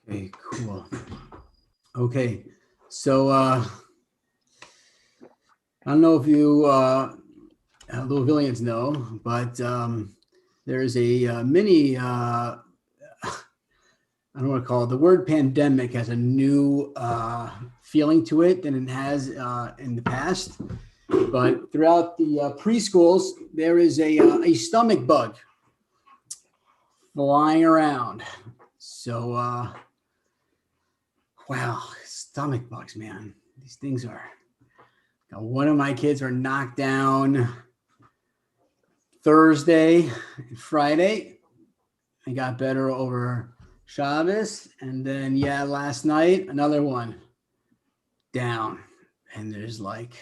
Okay, cool. Okay, so I don't know if you Louisvillians know, but there's a mini, I don't want to call it, the word pandemic has a new feeling to it than it has in the past. But throughout the preschools, there is a stomach bug flying around. So, wow, stomach bugs, man. These things are. One of my kids are knocked down Thursday and Friday. I got better over Shabbos. And then, last night, another one down. And there's like,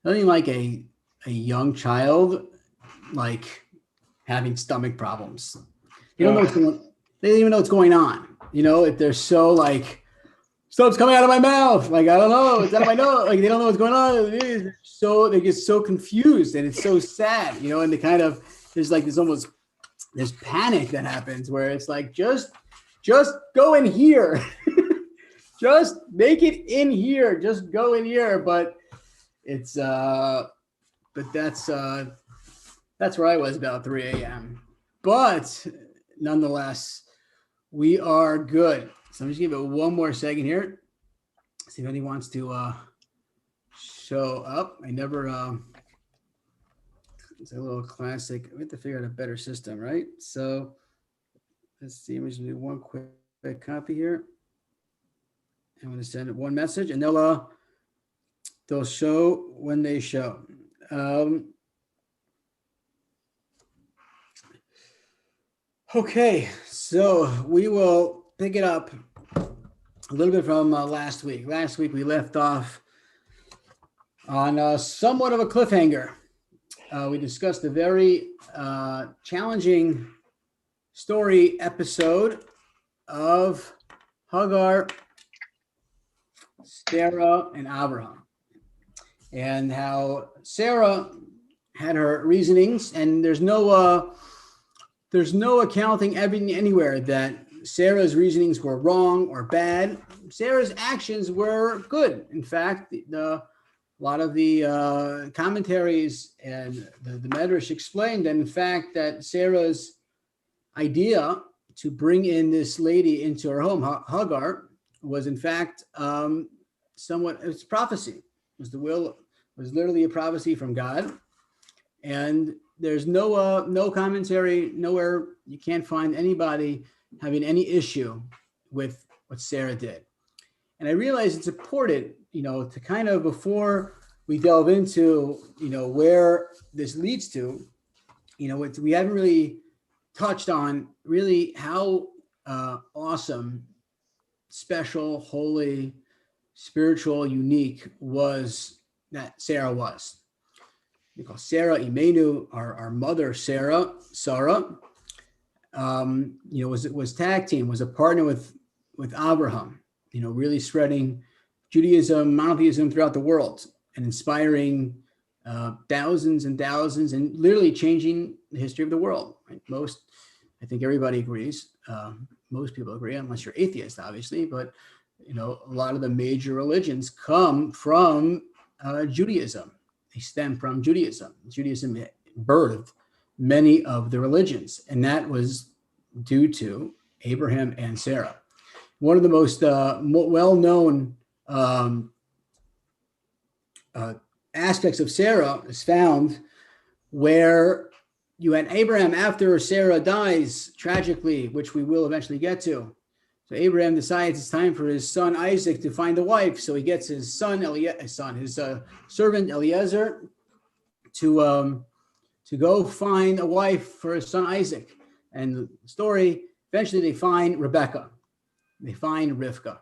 nothing like a young child, like having stomach problems. They don't know what's going on. They don't even know what's going on. If they're so like, stuff's coming out of my mouth. Like, I don't know. It's out of my nose. Like, they don't know what's going on. So they get so confused, and it's so sad, and they kind of, there's panic that happens where it's like, just go in here. Just make it in here. Just go in here. But it's, but that's where I was about 3 a.m. But nonetheless, we are good. So I'm just give it one more second here. See if anyone wants to show up. I never, it's a little classic. We have to figure out a better system, right? So let's see. I'm just gonna do one quick copy here. I'm gonna send it one message, and they'll show when they show. Okay, so we will pick it up a little bit from last week. Last week we left off on somewhat of a cliffhanger. We discussed a very challenging story episode of Hagar, Sarah, and Abraham, and how Sarah had her reasonings, and there's no accounting anywhere that Sarah's reasonings were wrong or bad. Sarah's actions were good. In fact, a lot of the commentaries and the Medrash explained that, in fact, that Sarah's idea to bring in this lady into her home, Hagar, was in fact somewhat, it was prophecy. It was the will, it was literally a prophecy from God. And there's no commentary, nowhere you can't find anybody having any issue with what Sarah did. And I realize it's important, to kind of, before we delve into, where this leads to, we haven't really touched on really how awesome, special, holy, spiritual, unique was that Sarah was. We call Sarah Imenu, our mother Sarah, was tag team, was a partner with Abraham, really spreading Judaism, monotheism throughout the world, and inspiring thousands and thousands, and literally changing the history of the world. Right? I think everybody agrees. Most people agree, unless you're atheist, obviously. But a lot of the major religions come from Judaism. They stem from Judaism. Judaism birthed many of the religions, and that was due to Abraham and Sarah. One of the most well-known aspects of Sarah is found where you had Abraham after Sarah dies tragically, which we will eventually get to. So Abraham decides it's time for his son Isaac to find a wife. So he gets his son, his servant Eliezer, to go find a wife for his son Isaac. And the story, eventually they find Rebecca. They find Rivka.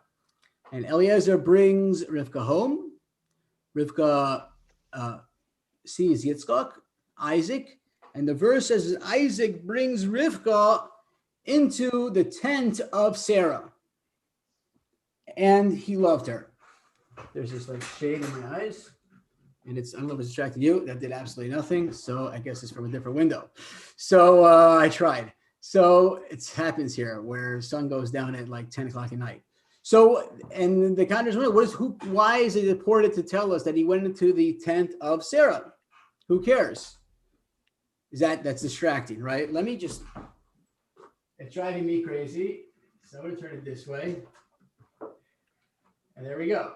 And Eliezer brings Rivka home. Rivka sees Yitzchak, Isaac, and the verse says Isaac brings Rivka into the tent of Sarah. And he loved her. There's this like shade in my eyes. And I don't know if it's distracted you. That did absolutely nothing. So I guess it's from a different window. So I tried. So it happens here where sun goes down at like 10 o'clock at night. So, and the commentators wonder, why is it important to tell us that he went into the tent of Sarah? Who cares? That's distracting, right? Let me just, it's driving me crazy. So I'm going to turn it this way. And there we go.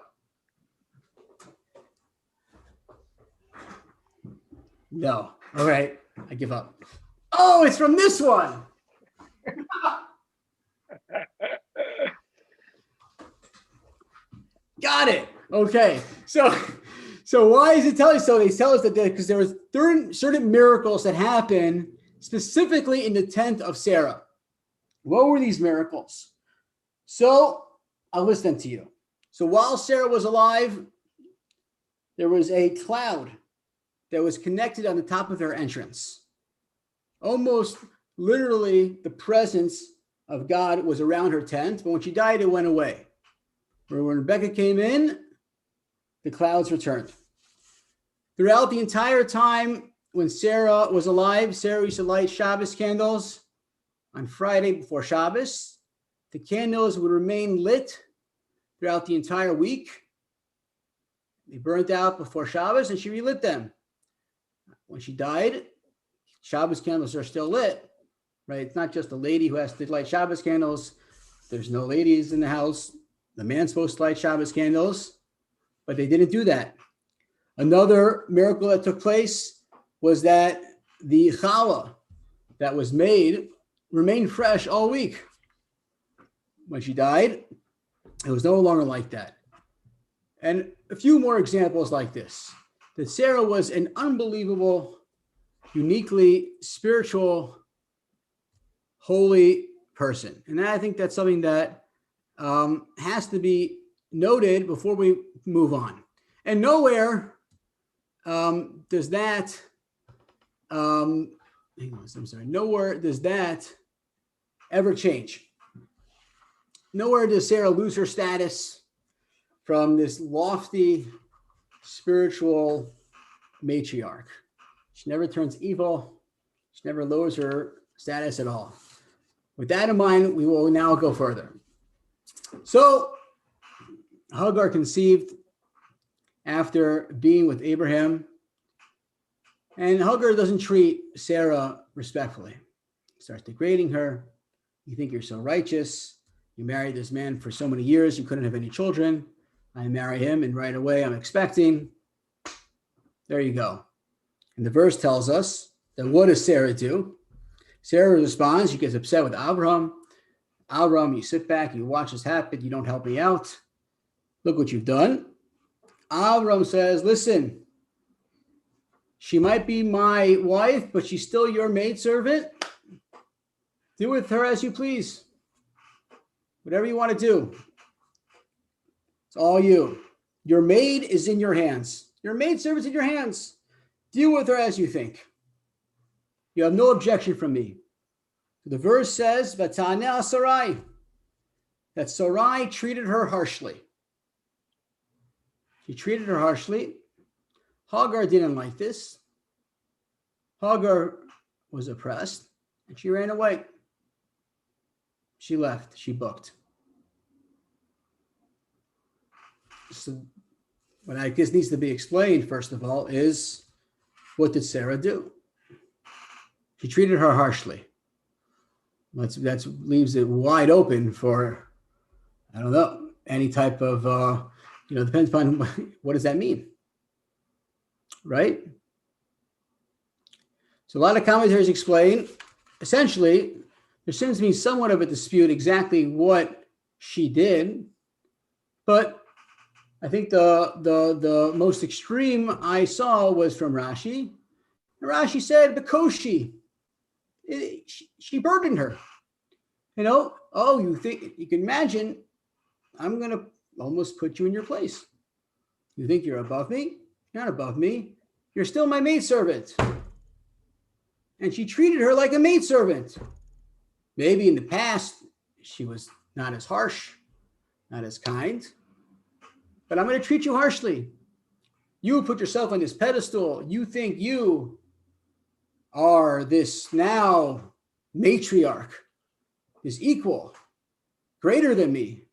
No. All right. I give up. Oh, it's from this one. Got it. Okay. So why is it telling us so? They tell us that because there was certain miracles that happened specifically in the tent of Sarah. What were these miracles? So I'll list them to you. So while Sarah was alive, there was a cloud that was connected on the top of her entrance. Almost literally the presence of God was around her tent, but when she died, it went away. When Rebecca came in, the clouds returned. Throughout the entire time when Sarah was alive, Sarah used to light Shabbos candles on Friday before Shabbos. The candles would remain lit throughout the entire week. They burnt out before Shabbos and she relit them. When she died, Shabbos candles are still lit, right? It's not just a lady who has to light Shabbos candles. There's no ladies in the house. The man's supposed to light Shabbos candles, but they didn't do that. Another miracle that took place was that the challah that was made remained fresh all week. When she died, it was no longer like that. And a few more examples like this, that Sarah was an unbelievable, uniquely spiritual, holy person. And I think that's something that has to be noted before we move on. And nowhere does that, nowhere does that ever change. Nowhere does Sarah lose her status from this lofty spiritual matriarch. She never turns evil. She never lowers her status at all. With that in mind, we will now go further. So Hagar conceived after being with Abraham, and Hagar doesn't treat Sarah respectfully. Starts degrading her. You think you're so righteous. You married this man for so many years. You couldn't have any children. I marry him, and right away I'm expecting. There you go. And the verse tells us that what does Sarah do? Sarah responds. She gets upset with Abraham. Abraham, you sit back, you watch this happen, you don't help me out. Look what you've done. Abraham says, listen, she might be my wife, but she's still your maidservant. Do with her as you please. Whatever you want to do. It's all you. Your maid is in your hands. Your maidservant's in your hands. Deal with her as you think. You have no objection from me. The verse says, Vataneh Sarai, that Sarai treated her harshly. She treated her harshly. Hagar didn't like this. Hagar was oppressed, and she ran away. She left. She booked. So what I guess needs to be explained, first of all, is what did Sarah do? She treated her harshly. That leaves it wide open for, I don't know, any type of, depends upon what does that mean, right? So a lot of commentators explain, essentially, there seems to be somewhat of a dispute exactly what she did, but I think the most extreme I saw was from Rashi. And Rashi said, Bekoshi. She burdened her. You think you can imagine, I'm going to almost put you in your place. You think you're above me? You're not above me. You're still my maidservant. And she treated her like a maidservant. Maybe in the past, she was not as harsh, not as kind, but I'm going to treat you harshly. You put yourself on this pedestal. You think you are this now matriarch, is equal, greater than me.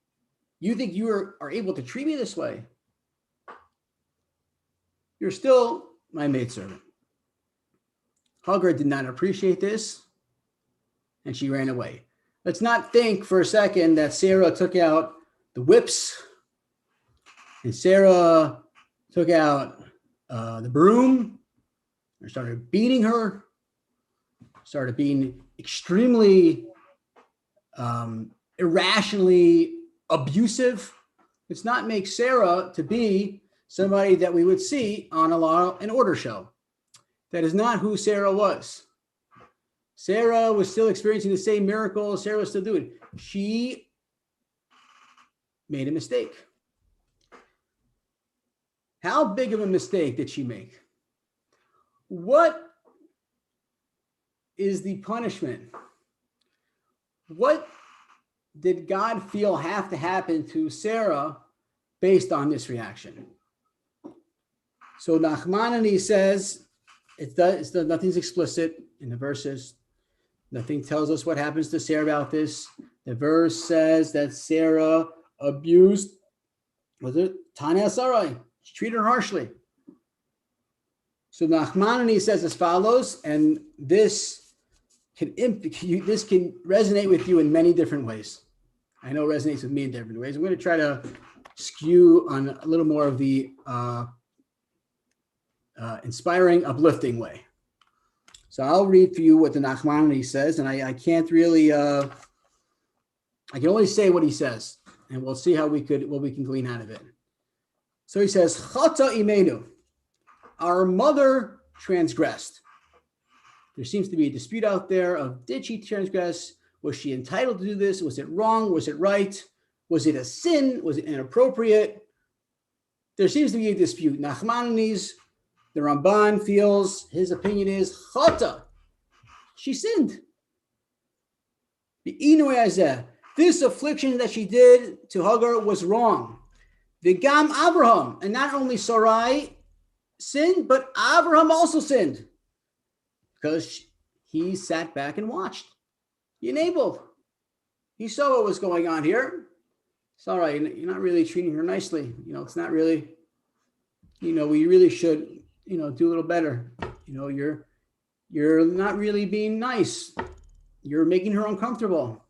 You think you are able to treat me this way? You're still my maidservant. Hagar did not appreciate this, and she ran away. Let's not think for a second that Sarah took out the whips and Sarah took out the broom and started beating her, started being extremely irrationally abusive. Let's not make Sarah to be somebody that we would see on a Law and Order show. That is not who Sarah was. Sarah was still experiencing the same miracles. Sarah was still doing. She made a mistake. How big of a mistake did she make? What is the punishment? What did God feel have to happen to Sarah based on this reaction? So Nachmanides says, nothing's explicit in the verses. Nothing tells us what happens to Sarah about this. The verse says that Sarah abused, was it Tanya Sarai? She treated her harshly. So Nachmanides says as follows, and this can resonate with you in many different ways. I know it resonates with me in different ways. I'm going to try to skew on a little more of the inspiring, uplifting way. So I'll read for you what the Nachmanides says, and I can't really, I can only say what he says, and we'll see what we can glean out of it. So he says, Chata imenu, our mother transgressed. There seems to be a dispute out there of, did she transgress? Was she entitled to do this? Was it wrong? Was it right? Was it a sin? Was it inappropriate? There seems to be a dispute. Nachmanides, the Ramban feels, his opinion is, Chata, she sinned. This affliction that she did to Hagar was wrong. V'gam Abraham, and not only Sarai sinned, but Abraham also sinned because he sat back and watched. He enabled. He saw what was going on here. Sarai, you're not really treating her nicely. It's not really, we really should, do a little better. You're not really being nice. You're making her uncomfortable.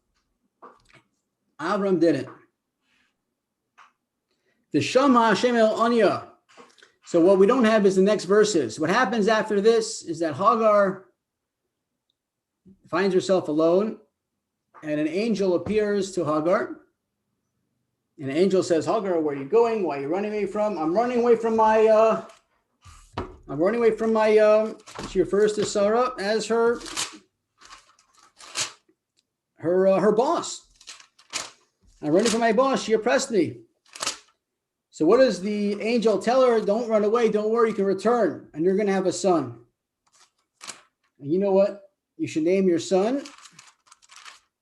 Abraham did it. The Shama Hashem El Anya. So what we don't have is the next verses. What happens after this is that Hagar finds herself alone, and an angel appears to Hagar. And the angel says, Hagar, where are you going? Why are you running away from? I'm running away from my, she refers to Sarah as her boss. I'm running from my boss. She oppressed me. So what does the angel tell her? Don't run away. Don't worry. You can return, and you're going to have a son. And you know what? You should name your son. You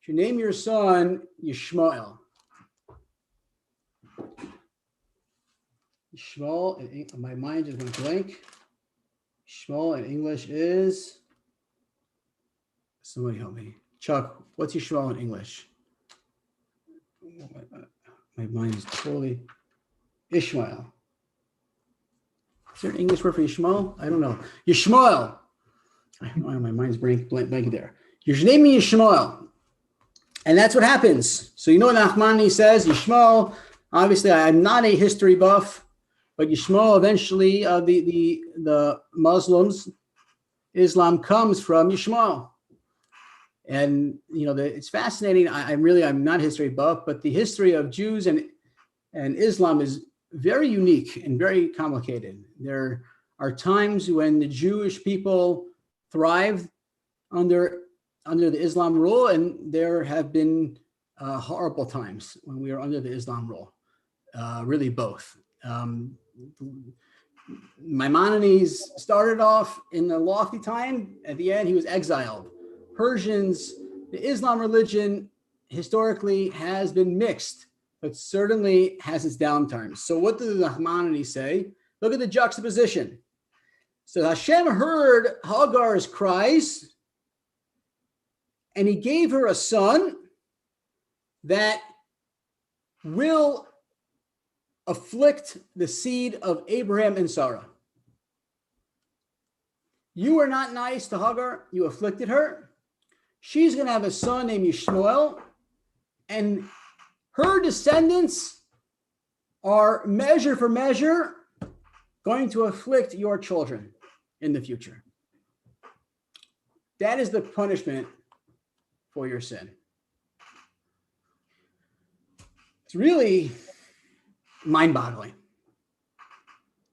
should name your son Yishmael. Yishmael, my mind just went blank. Yishmael in English is, somebody help me. Chuck, what's Yishmael in English? My mind is totally, Ishmael. Is there an English word for Yishmael? I don't know. Yishmael. I don't know, my mind's blank there. You're naming Yishmael. And that's what happens. So what Nachmanides says, Yishmael, obviously I'm not a history buff, but Yishmael eventually, the Muslims, Islam comes from Yishmael. And, it's fascinating. I'm not a history buff, but the history of Jews and Islam is very unique and very complicated. There are times when the Jewish people thrived under the Islam rule, and there have been horrible times when we are under the Islam rule. Really both. Maimonides started off in a lofty time. At the end, he was exiled. Persians, the Islam religion historically has been mixed, but certainly has its downturns. So what does the Nachmanides say? Look at the juxtaposition. So Hashem heard Hagar's cries, And he gave her a son that will afflict the seed of Abraham and Sarah. You were not nice to Hagar. You afflicted her. She's going to have a son named Yishmael, and her descendants are measure for measure going to afflict your children in the future. That is the punishment for your sin. It's really mind-boggling.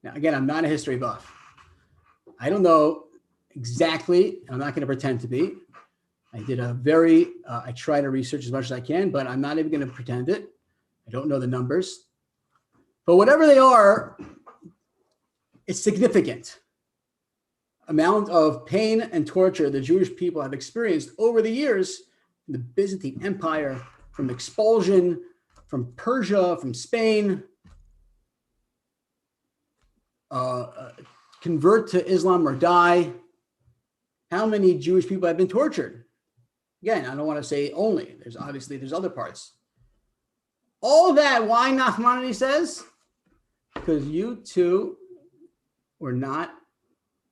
Now, again, I'm not a history buff. I don't know exactly. I'm not going to pretend to be. I try to research as much as I can, but I'm not even going to pretend it. I don't know the numbers. But whatever they are, it's significant amount of pain and torture the Jewish people have experienced over the years in the Byzantine Empire, from expulsion, from Persia, from Spain, convert to Islam or die. How many Jewish people have been tortured? Again, I don't want to say only. There's other parts. All that, why Nachmanides says? Because you two were not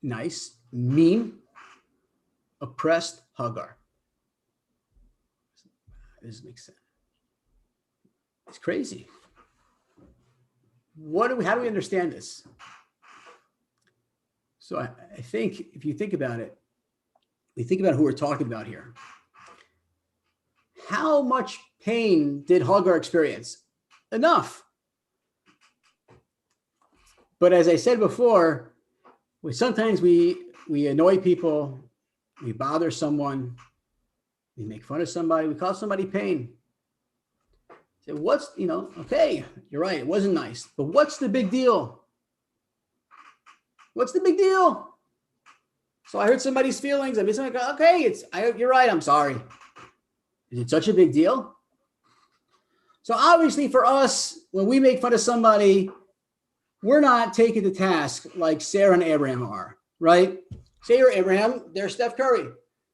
nice, mean, oppressed Hagar. This makes sense. It's crazy. How do we understand this? So I think if you think about it, we think about who we're talking about here. How much pain did Hagar experience? Enough. But as I said before, sometimes we annoy people, we bother someone, we make fun of somebody, we cause somebody pain. So okay, you're right, it wasn't nice, but what's the big deal? What's the big deal? So I hurt somebody's feelings. I made something. Okay, you're right. I'm sorry. Is it such a big deal? So obviously for us, when we make fun of somebody, we're not taking the task like Sarah and Abraham are, right? Sarah or Abraham, they're Steph Curry.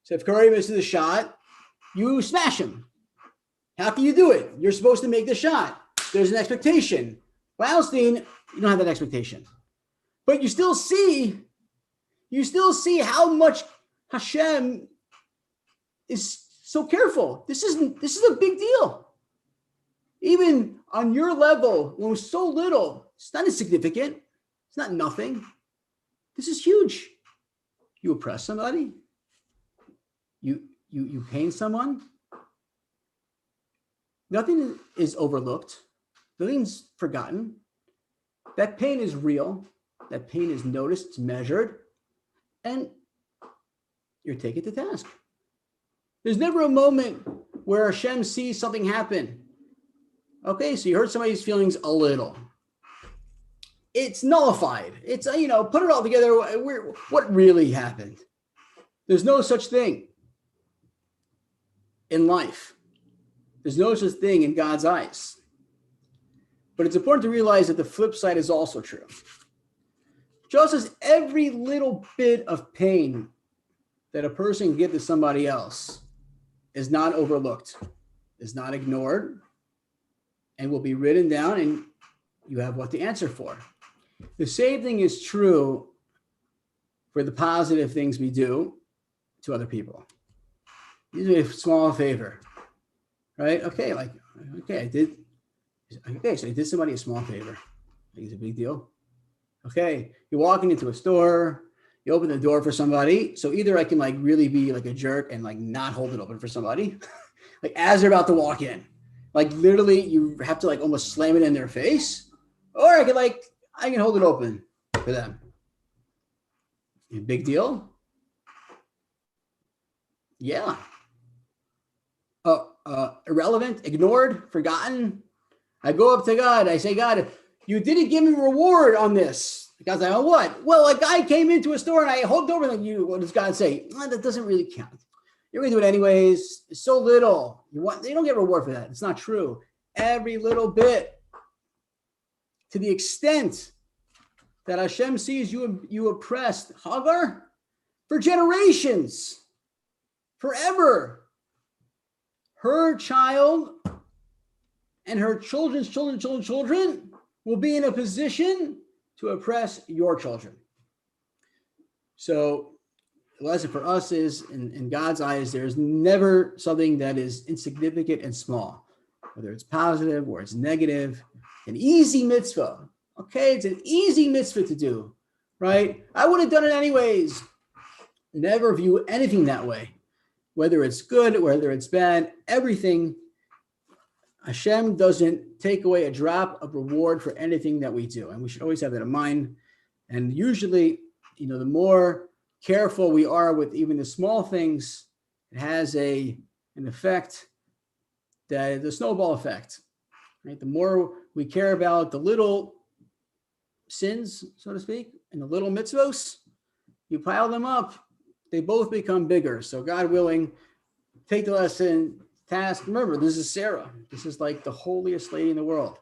Steph Curry misses a shot, you smash him. How can you do it? You're supposed to make the shot. There's an expectation. Weinstein, you don't have that expectation. But you still see how much Hashem is so careful. This is a big deal. Even on your level, when it's so little, it's not insignificant. It's not nothing. This is huge. You oppress somebody. You pain someone. Nothing is overlooked. Nothing's forgotten. That pain is real. That pain is noticed, it's measured, and you're taken to task. There's never a moment where Hashem sees something happen. Okay, so you hurt somebody's feelings a little. It's nullified. It's, put it all together. What really happened? There's no such thing in life. There's no such thing in God's eyes. But it's important to realize that the flip side is also true. Just as every little bit of pain that a person can give to somebody else is not overlooked, is not ignored, and will be written down, and you have what to answer for. The same thing is true for the positive things we do to other people. These are a small favor, right? So I did somebody a small favor. It's a big deal. Okay, you're walking into a store, you open the door for somebody. So either I can really be like a jerk and not hold it open for somebody, as they're about to walk in, literally you have to almost slam it in their face, or I can hold it open for them. A big deal? Yeah. Irrelevant, ignored, forgotten. I go up to God. I say, God, you didn't give me a reward on this. God's like, oh, what? Well, a guy came into a store and I hugged over you. What does God say? That doesn't really count. You're going to do it anyways. It's so little. They don't get a reward for that. It's not true. Every little bit. To the extent that Hashem sees you oppressed Hagar for generations, forever. her child and her children's children will be in a position to oppress your children. So the lesson for us is, in God's eyes, there's never something that is insignificant and small, whether it's positive or it's negative. An easy mitzvah. Okay, it's an easy mitzvah to do, right? I would have done it anyways. Never view anything that way. Whether it's good, whether it's bad, everything, Hashem doesn't take away a drop of reward for anything that we do. And we should always have that in mind. And usually, the more careful we are with even the small things, it has an effect, that the snowball effect, right? The more we care about the little sins, so to speak, and the little mitzvos, you pile them up, they both become bigger. So God willing, take the lesson, task. Remember, this is Sarah. This is like the holiest lady in the world,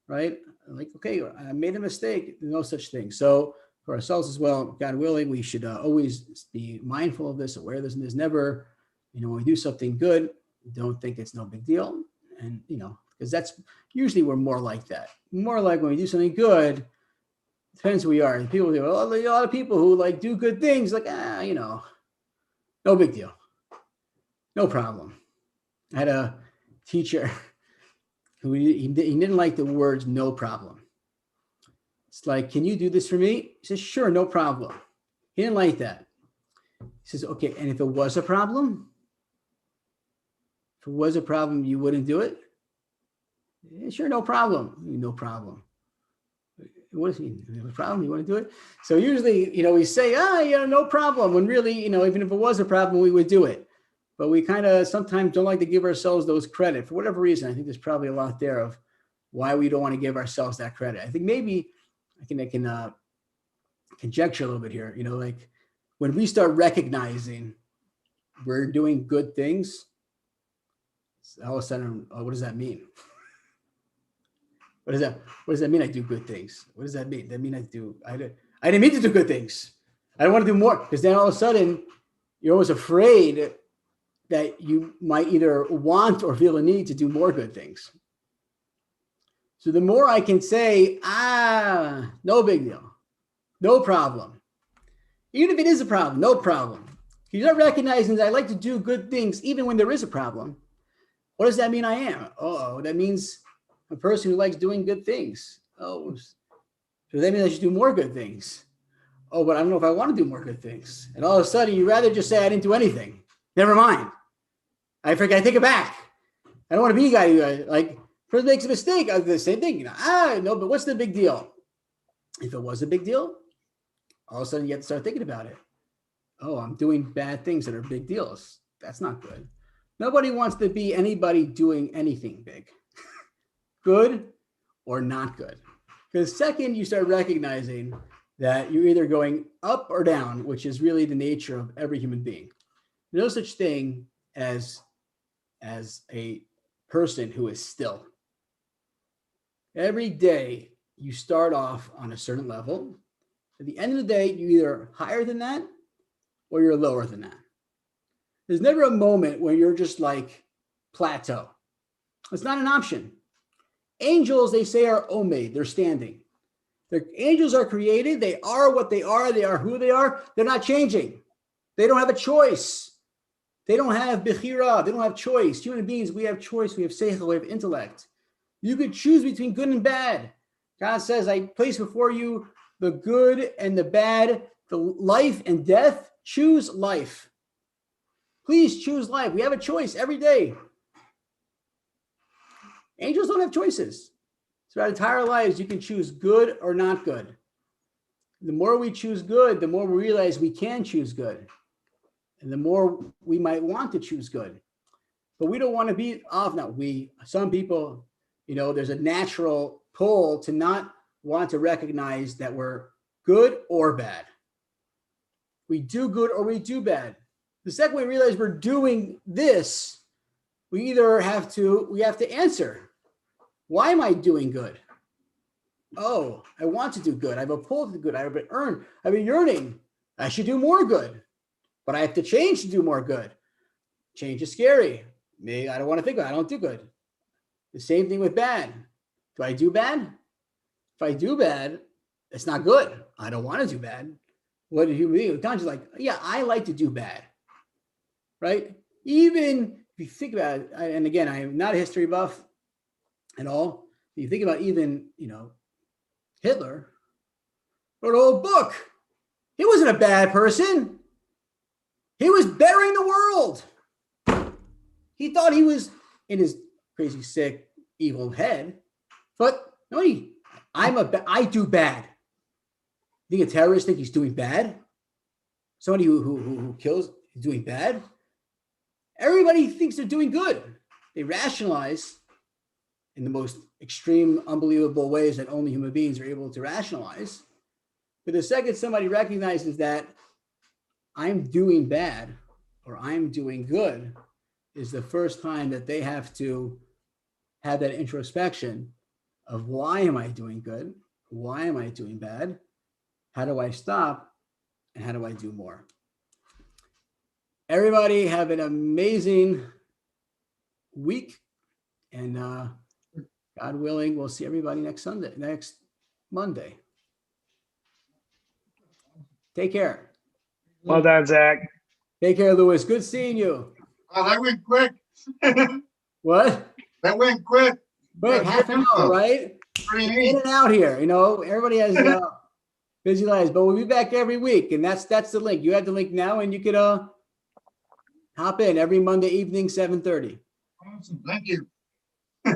right? Like, okay, I made a mistake. There's no such thing. So for ourselves as well, God willing, we should always be mindful of this, aware of this. And there's never, when we do something good, don't think it's no big deal. And, because that's usually we're more like that. More like when we do something good, depends who we are. And people, a lot of people who like do good things, like, no big deal. No problem. I had a teacher who he didn't like the words "no problem." It's like, can you do this for me? He says, sure, no problem. He didn't like that. He says, okay, and if it was a problem? If it was a problem, you wouldn't do it? Yeah, sure, no problem. No problem. What does he mean? No problem? You want to do it? So usually, we say, no problem. When really, even if it was a problem, we would do it. But we kind of sometimes don't like to give ourselves those credit for whatever reason. I think there's probably a lot there of why we don't want to give ourselves that credit. I think maybe I can conjecture a little bit here. Like when we start recognizing we're doing good things, all of a sudden, what does that mean? What does that mean? I do good things. What does that mean? That mean I didn't mean to do good things. I don't want to do more, because then all of a sudden you're always afraid that you might either want or feel a need to do more good things. So the more I can say, no big deal, no problem. Even if it is a problem, no problem. You start recognizing that I like to do good things even when there is a problem. What does that mean I am? Oh, that means a person who likes doing good things. Oh, so that means I should do more good things. Oh, but I don't know if I want to do more good things. And all of a sudden, you'd rather just say I didn't do anything. Never mind. I forget. I take it back. I don't want to be a guy who like first makes a mistake. I do the same thing. No, but what's the big deal? If it was a big deal, all of a sudden you have to start thinking about it. Oh, I'm doing bad things that are big deals. That's not good. Nobody wants to be anybody doing anything big, good or not good. Because second, you start recognizing that you're either going up or down, which is really the nature of every human being. There's no such thing as a person who is still. Every day you start off on a certain level. At the end of the day, you're either higher than that or you're lower than that. There's never a moment where you're just like plateau. It's not an option. Angels, they say, are omed. They're standing. Angels are created. They are what they are. They are who they are. They're not changing. They don't have a choice. They don't have bechira. They don't have choice. Human beings, we have choice. We have seichel. We have intellect. You could choose between good and bad. God says, I place before you the good and the bad, the life and death. Choose life. Please choose life. We have a choice every day. Angels don't have choices. Throughout our entire lives, you can choose good or not good. The more we choose good, the more we realize we can choose good. And the more we might want to choose good. But we don't want to be off. Now, some people, there's a natural pull to not want to recognize that we're good or bad. We do good or we do bad. The second we realize we're doing this, we have to answer. Why am I doing good? Oh, I want to do good. I have a pull to do good. I've been yearning. I should do more good, but I have to change to do more good. Change is scary. Maybe I don't want to think about it. I don't do good. The same thing with bad. Do I do bad? If I do bad, it's not good. I don't want to do bad. What do you mean? Conscious like, yeah, I like to do bad, right? Even if you think about it, and again, I am not a history buff at all. If you think about even, Hitler wrote a whole book. He wasn't a bad person. He was bettering the world. He thought he was in his crazy, sick, evil head. But no, I do bad. You think a terrorist think he's doing bad? Somebody who kills is doing bad? Everybody thinks they're doing good. They rationalize in the most extreme, unbelievable ways that only human beings are able to rationalize. But the second somebody recognizes that I'm doing bad or I'm doing good is the first time that they have to have that introspection of why am I doing good? Why am I doing bad? How do I stop? And how do I do more? Everybody have an amazing week. And God willing, we'll see everybody next Monday. Take care. Well done, Zach. Take care, Louis. Good seeing you. Oh, that went quick. What? That went quick. Quick, half an hour, right? Pretty In neat. and out here. Everybody has busy lives, but we'll be back every week. And that's the link. You have the link now, and you could hop in every Monday evening, 7:30. Awesome. Thank you.